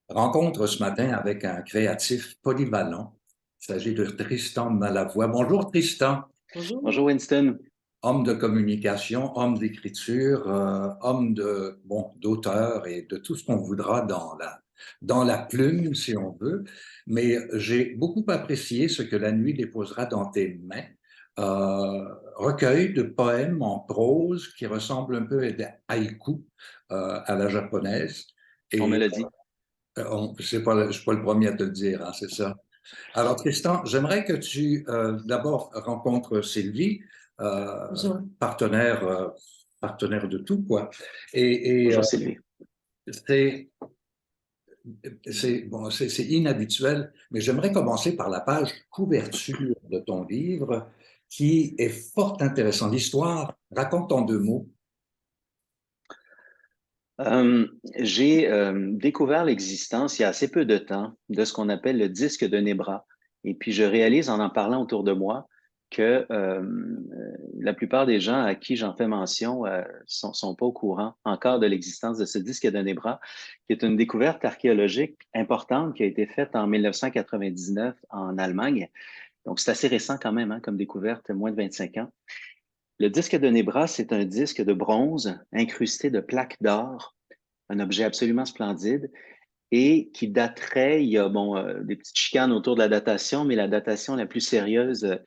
Rencontre ce matin avec un créatif polyvalent. Il s'agit de Tristan Malavoie. Bonjour Tristan, Bonjour Bonjour. Winston. homme de communication, homme d'écriture, homme de d'auteur et de tout ce qu'on voudra dans la plume, si on veut. Mais j'ai beaucoup apprécié ce que la nuit déposera dans tes mains. Recueil de poèmes en prose qui ressemblent un peu à des haïkus à la japonaise. On me Et l'a dit. je suis pas le premier à te le dire, hein, c'est ça. Alors, Tristan, j'aimerais que tu d'abord rencontres Sylvie, Bonjour. partenaire, partenaire de tout, quoi. Et Bonjour Sylvie. c'est bon, c'est inhabituel, mais j'aimerais commencer par la page couverture de ton livre, qui est fort intéressant. L'histoire, raconte en deux mots. J'ai découvert l'existence il y a assez peu de temps de ce qu'on appelle le disque de Nebra. Et puis je réalise en parlant autour de moi que la plupart des gens à qui j'en fais mention sont pas au courant encore de l'existence de ce disque de Nebra, qui est une découverte archéologique importante qui a été faite en 1999 en Allemagne. Donc c'est assez récent quand même, hein, comme découverte, moins de 25 ans. Le disque de Nebra, c'est un disque de bronze incrusté de plaques d'or, un objet absolument splendide et qui daterait, il y a bon, des petites chicanes autour de la datation, mais la datation la plus sérieuse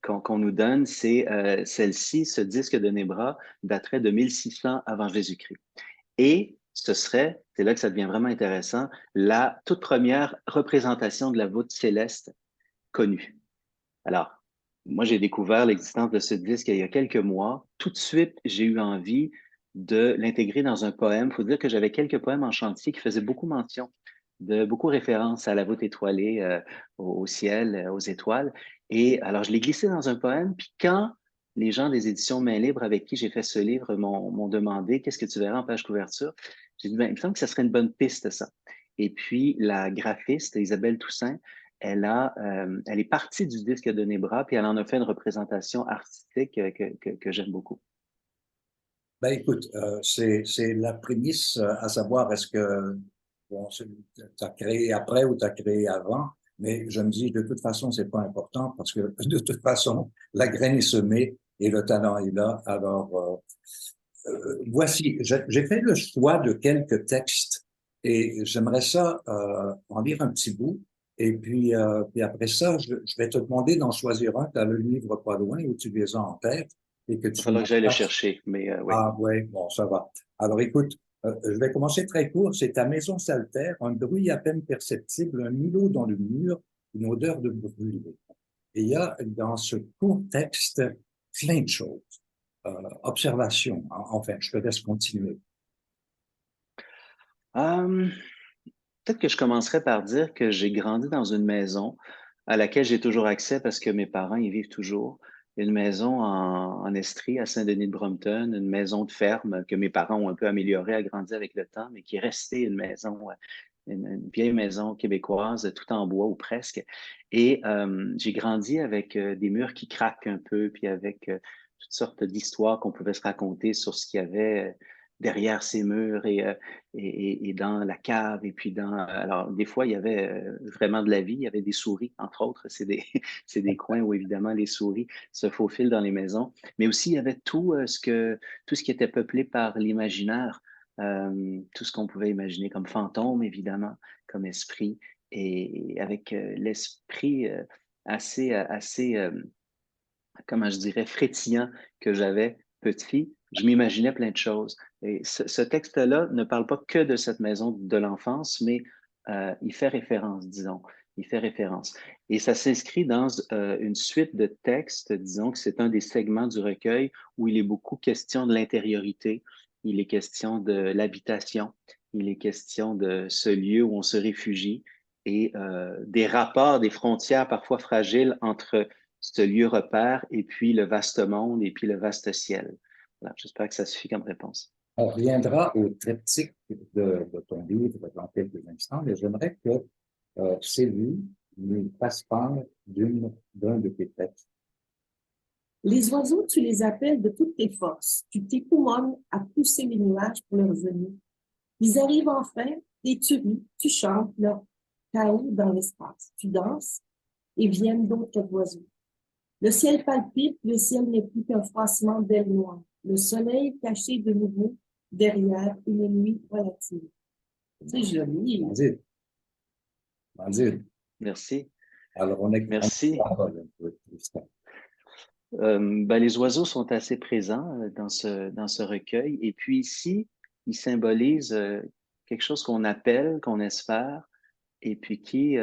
qu'on nous donne, c'est celle-ci, ce disque de Nebra daterait de 1600 avant Jésus-Christ. Et ce serait, c'est là que ça devient vraiment intéressant, la toute première représentation de la voûte céleste connue. Alors, moi, j'ai découvert l'existence de ce disque il y a quelques mois. Tout de suite, j'ai eu envie de l'intégrer dans un poème. Il faut dire que j'avais quelques poèmes en chantier qui faisaient beaucoup mention de beaucoup référence à la voûte étoilée, au ciel, aux étoiles. Et alors, je l'ai glissé dans un poème. Puis quand les gens des éditions Main Libre avec qui j'ai fait ce livre m'ont demandé qu'est-ce que tu verras en page couverture, j'ai dit, ben, il me semble que ça serait une bonne piste, ça. Et puis, la graphiste, Isabelle Toussaint, elle est partie du disque de Nebra, puis elle en a fait une représentation artistique que j'aime beaucoup. Ben écoute, c'est la prémisse à savoir est-ce que bon, tu as créé après ou tu as créé avant, mais je me dis de toute façon, c'est pas important parce que de toute façon, la graine est semée et le talent est là. Alors, voici, j'ai fait le choix de quelques textes et j'aimerais ça en lire un petit bout. Et puis après ça, je vais te demander d'en choisir un. Tu as le livre pas loin où tu les as en tête et que Il va tu falloir m'en que j'aille le fasses. chercher, mais oui. Ah ouais, bon, ça va. Alors écoute, je vais commencer très court. C'est ta maison s'altère, un bruit à peine perceptible, un mulot dans le mur, une odeur de brûlé. Et il y a dans ce court texte plein de choses. Observation, enfin, je te laisse continuer. Euh, Peut-être que je commencerai par dire que j'ai grandi dans une maison à laquelle j'ai toujours accès parce que mes parents y vivent toujours. Une maison en Estrie, à Saint-Denis-de-Brompton, une maison de ferme que mes parents ont un peu améliorée, agrandie avec le temps, mais qui est restée une maison, une vieille maison québécoise, tout en bois ou presque. Et j'ai grandi avec des murs qui craquent un peu, puis avec toutes sortes d'histoires qu'on pouvait se raconter sur ce qu'il y avait derrière ces murs et dans la cave. Et puis alors, des fois, il y avait vraiment de la vie. Il y avait des souris, entre autres. C'est des coins où, évidemment, les souris se faufilent dans les maisons. Mais aussi, il y avait tout ce qui était peuplé par l'imaginaire, tout ce qu'on pouvait imaginer comme fantôme, évidemment, comme esprit. Et avec l'esprit comment je dirais, frétillant que j'avais petite fille, je m'imaginais plein de choses. Et ce texte-là ne parle pas que de cette maison de l'enfance, mais il fait référence, disons. Il fait référence. Et ça s'inscrit dans une suite de textes, disons que c'est un des segments du recueil où il est beaucoup question de l'intériorité, il est question de l'habitation, il est question de ce lieu où on se réfugie et des rapports, des frontières parfois fragiles entre ce lieu repère et puis le vaste monde et puis le vaste ciel. Voilà, j'espère que ça suffit comme réponse. On reviendra au triptyque de ton livre dans quelques instants, mais j'aimerais que Sylvie nous fasse part d'un de tes textes. Les oiseaux, tu les appelles de toutes tes forces. Tu t'époumones à pousser les nuages pour leur venir. Ils arrivent enfin, et tu ris, tu chantes leur chaos dans l'espace. Tu danses et viennent d'autres oiseaux. Le ciel palpite, le ciel n'est plus qu'un froissement d'ailes noires. Le soleil caché de nouveau derrière une nuit relative. C'est joli. Vas-y, vas-y. Merci. Alors, on est Merci. un peu, Tristan. Ben, les oiseaux sont assez présents dans ce recueil. Et puis ici, ils symbolisent quelque chose qu'on appelle, qu'on espère, et puis qui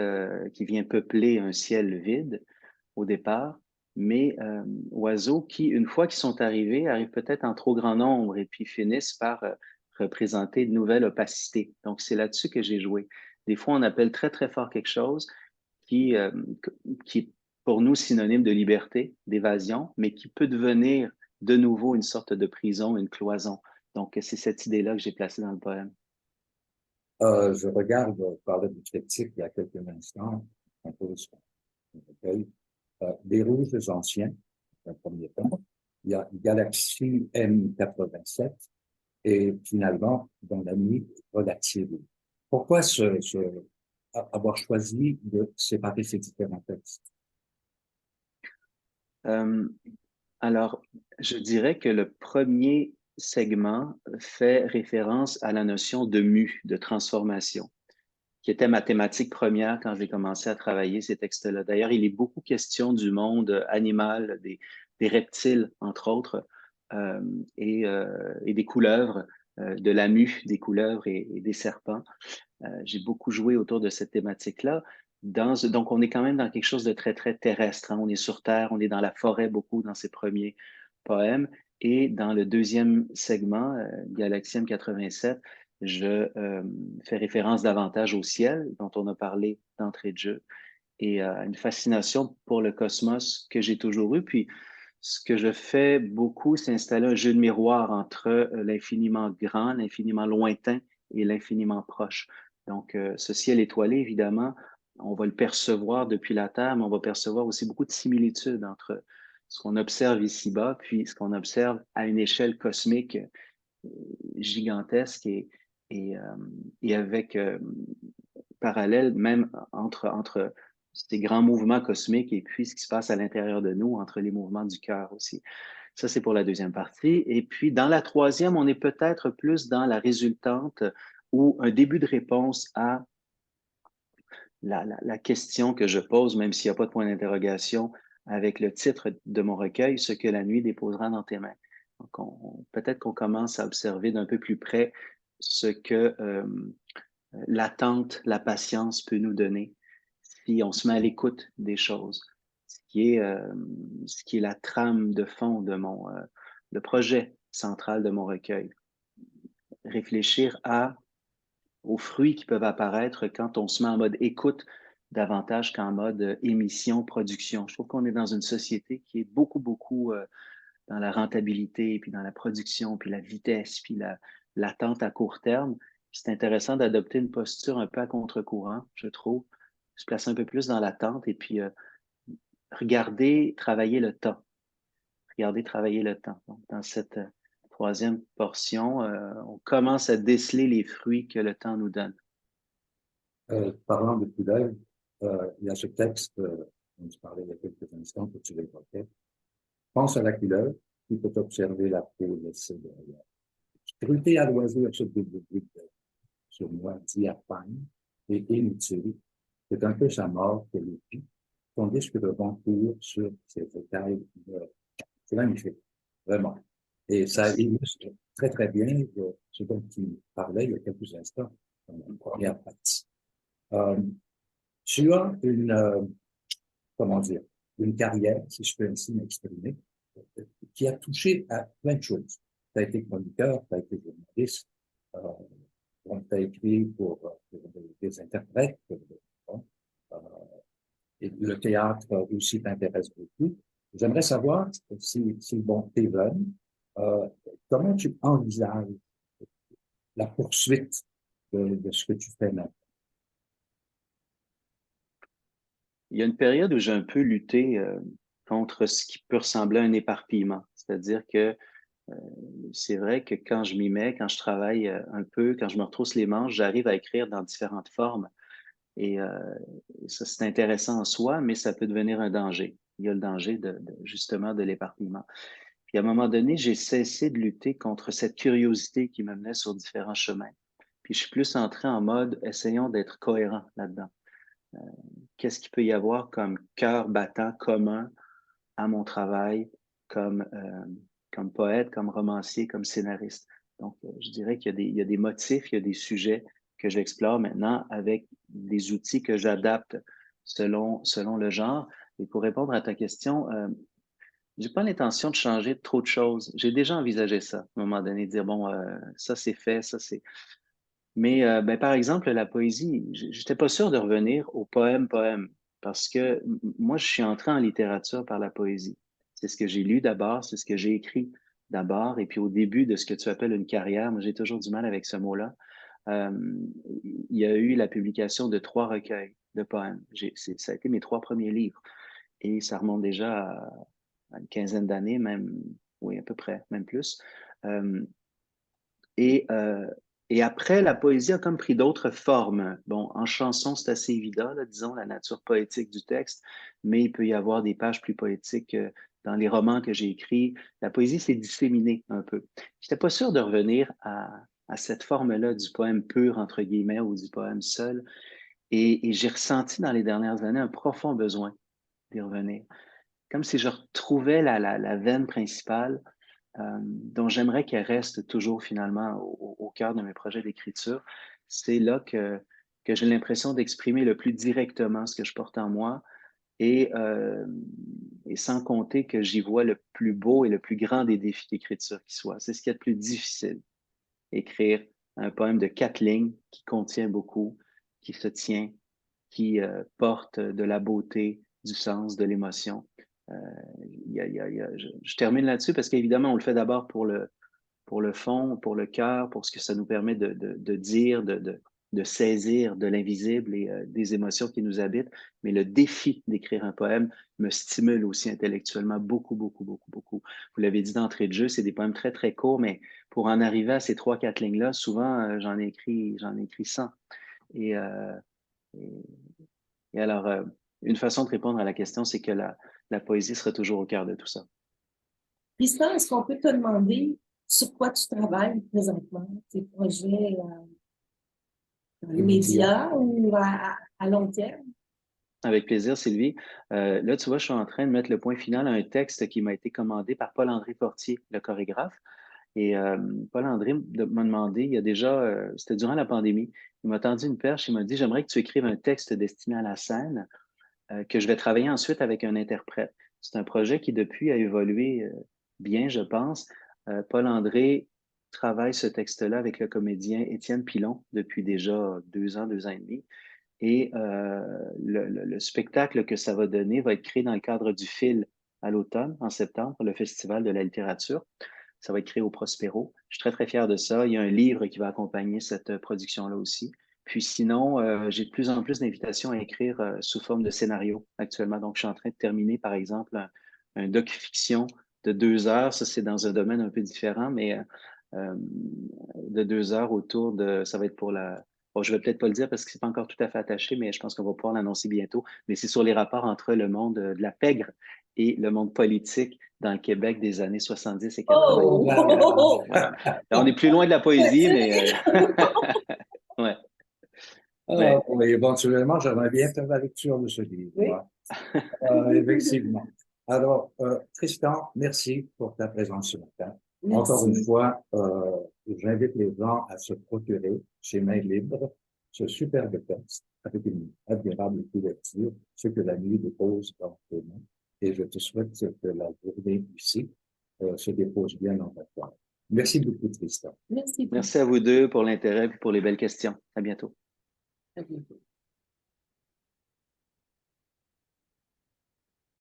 vient peupler un ciel vide au départ, mais oiseaux qui, une fois qu'ils sont arrivés, arrivent peut-être en trop grand nombre et puis finissent par représenter de nouvelles opacités. Donc, c'est là-dessus que j'ai joué. Des fois, on appelle très, très fort quelque chose qui, euh, qui est pour nous synonyme de liberté, d'évasion, mais qui peut devenir de nouveau une sorte de prison, une cloison. Donc, c'est cette idée-là que j'ai placée dans le poème. Je regarde, parler du triptyque il y a quelques instants, un peu ce qu'on recueille. Des rouges anciens, un premier temps. Il y a Galaxie M87 et finalement, dans la nuit relative. Pourquoi avoir choisi de séparer ces différents textes? Euh, alors, je dirais que le premier segment fait référence à la notion de mue, de transformation, qui était ma thématique première quand j'ai commencé à travailler ces textes-là. D'ailleurs, il est beaucoup question du monde animal, des reptiles, entre autres, euh, et des couleuvres, de la mue des couleuvres et des serpents. J'ai beaucoup joué autour de cette thématique-là. Donc, on est quand même dans quelque chose de très, très terrestre, hein. On est sur Terre, on est dans la forêt beaucoup dans ces premiers poèmes. Et dans le deuxième segment, Galaxium 87, je fais référence davantage au ciel, dont on a parlé d'entrée de jeu, et une fascination pour le cosmos que j'ai toujours eu. Puis, ce que je fais beaucoup, c'est installer un jeu de miroir entre l'infiniment grand, l'infiniment lointain et l'infiniment proche. Donc, ce ciel étoilé, évidemment, on va le percevoir depuis la Terre, mais on va percevoir aussi beaucoup de similitudes entre ce qu'on observe ici-bas, puis ce qu'on observe à une échelle cosmique gigantesque et, euh, et avec parallèle même entre ces grands mouvements cosmiques et puis ce qui se passe à l'intérieur de nous, entre les mouvements du cœur aussi. Ça, c'est pour la deuxième partie. Et puis, dans la troisième, on est peut-être plus dans la résultante ou un début de réponse à la question que je pose, même s'il n'y a pas de point d'interrogation, avec le titre de mon recueil, Ce que la nuit déposera dans tes mains. Donc, peut-être qu'on commence à observer d'un peu plus près ce que l'attente, la patience peut nous donner si on se met à l'écoute des choses, ce qui est la trame de fond de le projet central de mon recueil. Réfléchir aux fruits qui peuvent apparaître quand on se met en mode écoute davantage qu'en mode émission, production. Je trouve qu'on est dans une société qui est beaucoup, beaucoup dans la rentabilité, puis dans la production, puis la vitesse, puis l'attente à court terme. C'est intéressant d'adopter une posture un peu à contre-courant, je trouve, se placer un peu plus dans l'attente et puis regarder travailler le temps. Regarder travailler le temps. Donc, dans cette troisième portion, on commence à déceler les fruits que le temps nous donne. Parlant de couleurs, il y a ce texte dont je parlais il y a quelques instants que tu l'évoquais. Pense à la couleur, tu peux observer la peau laissée derrière. Scruter à loisir ce développé sur moi diaphane et inutile. C'est un peu sa mort que les filles, tandis que le vent court sur ses écailles. C'est magnifique, vraiment. Et ça Merci. illustre très, très bien ce dont tu parlais il y a quelques instants, dans la première partie. Euh, Tu as comment dire, une carrière, si je peux ainsi m'exprimer, qui a touché à plein de choses. Tu as été chroniqueur, tu as été journaliste, tu as écrit pour des interprètes, bon, euh, et le théâtre aussi t'intéresse beaucoup. J'aimerais savoir si bon, t'es jeune, comment tu envisages la poursuite de ce que tu fais maintenant? Il y a une période où j'ai un peu lutté contre ce qui peut ressembler à un éparpillement. C'est-à-dire que c'est vrai que quand je m'y mets, quand je travaille un peu, quand je me retrousse les manches, j'arrive à écrire dans différentes formes. Et ça, c'est intéressant en soi, mais ça peut devenir un danger. Il y a le danger justement de l'éparpillement. Puis à un moment donné, j'ai cessé de lutter contre cette curiosité qui me menait sur différents chemins. Puis je suis plus entré en mode, essayons d'être cohérents là-dedans. Qu'est-ce qu'il peut y avoir comme cœur battant commun à mon travail comme poète, comme romancier, comme scénariste. Donc, je dirais qu'il y a des motifs, il y a des sujets que j'explore maintenant avec des outils que j'adapte selon le genre. Et pour répondre à ta question, j'ai pas l'intention de changer trop de choses. J'ai déjà envisagé ça, à un moment donné, de dire, bon, ça c'est fait, ça c'est... Mais ben, par exemple, la poésie, j'étais pas sûr de revenir au poème, parce que moi, je suis entré en littérature par la poésie. C'est ce que j'ai lu d'abord, c'est ce que j'ai écrit d'abord, et puis au début de ce que tu appelles une carrière, moi j'ai toujours du mal avec ce mot-là, euh, il y a eu la publication de 3 recueils de poèmes. Ça a été mes 3 premiers livres, et ça remonte déjà à une quinzaine d'années, même, oui, à peu près, même plus. Euh, et, euh, et après, la poésie a comme pris d'autres formes. Bon, en chanson, c'est assez évident, là, disons, la nature poétique du texte, mais il peut y avoir des pages plus poétiques dans les romans que j'ai écrits. La poésie s'est disséminée un peu. Je n'étais pas sûr de revenir à cette forme-là du poème pur, entre guillemets, ou du poème seul. Et j'ai ressenti dans les dernières années un profond besoin d'y revenir. Comme si je retrouvais la veine principale dont j'aimerais qu'elle reste toujours finalement au cœur de mes projets d'écriture. C'est là que j'ai l'impression d'exprimer le plus directement ce que je porte en moi et sans compter que j'y vois le plus beau et le plus grand des défis d'écriture qui soit. C'est ce qui est le plus difficile, écrire un poème de 4 lignes qui contient beaucoup, qui se tient, qui porte de la beauté, du sens, de l'émotion. Euh, je termine là-dessus parce qu'évidemment, on le fait d'abord pour le fond, pour le cœur, pour ce que ça nous permet de dire, de saisir de l'invisible et des émotions qui nous habitent. Mais le défi d'écrire un poème me stimule aussi intellectuellement beaucoup, beaucoup, beaucoup, beaucoup. Vous l'avez dit d'entrée de jeu, c'est des poèmes très, très courts, mais pour en arriver à ces 3-4 lignes-là, souvent, j'en ai écrit 100. Et, euh, et, et alors, une façon de répondre à la question, c'est que la poésie sera toujours au cœur de tout ça. Tristan, est-ce qu'on peut te demander sur quoi tu travailles présentement, tes projets dans les médias ou à long terme? Avec plaisir, Sylvie. Là, tu vois, je suis en train de mettre le point final à un texte qui m'a été commandé par Paul-André Fortier, le chorégraphe. Et Paul-André m'a demandé, il y a déjà, c'était durant la pandémie, il m'a tendu une perche, il m'a dit, j'aimerais que tu écrives un texte destiné à la scène que je vais travailler ensuite avec un interprète. C'est un projet qui, depuis, a évolué bien, je pense. Paul-André travaille ce texte-là avec le comédien Étienne Pilon depuis déjà 2 ans et demi. Et le spectacle que ça va donner va être créé dans le cadre du FIL à l'automne, en septembre, le Festival de la littérature. Ça va être créé au Prospero. Je suis très, très fier de ça. Il y a un livre qui va accompagner cette production-là aussi. Puis sinon, j'ai de plus en plus d'invitations à écrire sous forme de scénario actuellement. Donc, je suis en train de terminer, par exemple, un docu-fiction de 2 heures. Ça, c'est dans un domaine un peu différent, mais de 2 heures autour de... Ça va être pour la... Bon, je vais peut-être pas le dire parce que c'est pas encore tout à fait attaché, mais je pense qu'on va pouvoir l'annoncer bientôt. Mais c'est sur les rapports entre le monde de la pègre et le monde politique dans le Québec des années 70 et 80. Oh! Ouais. On est plus loin de la poésie, mais ouais. Oui, éventuellement, j'aimerais bien faire la lecture de ce livre. Oui. Effectivement. Alors, Tristan, merci pour ta présence ce matin. Merci. Encore une fois, j'invite les gens à se procurer chez Main Libre ce superbe texte avec une admirable couverture, ce que la nuit dépose dans tes mains. Et je te souhaite que la journée ici se dépose bien dans ta foi. Merci beaucoup, Tristan. Merci. Merci à vous deux pour l'intérêt et pour les belles questions. À bientôt. À bientôt.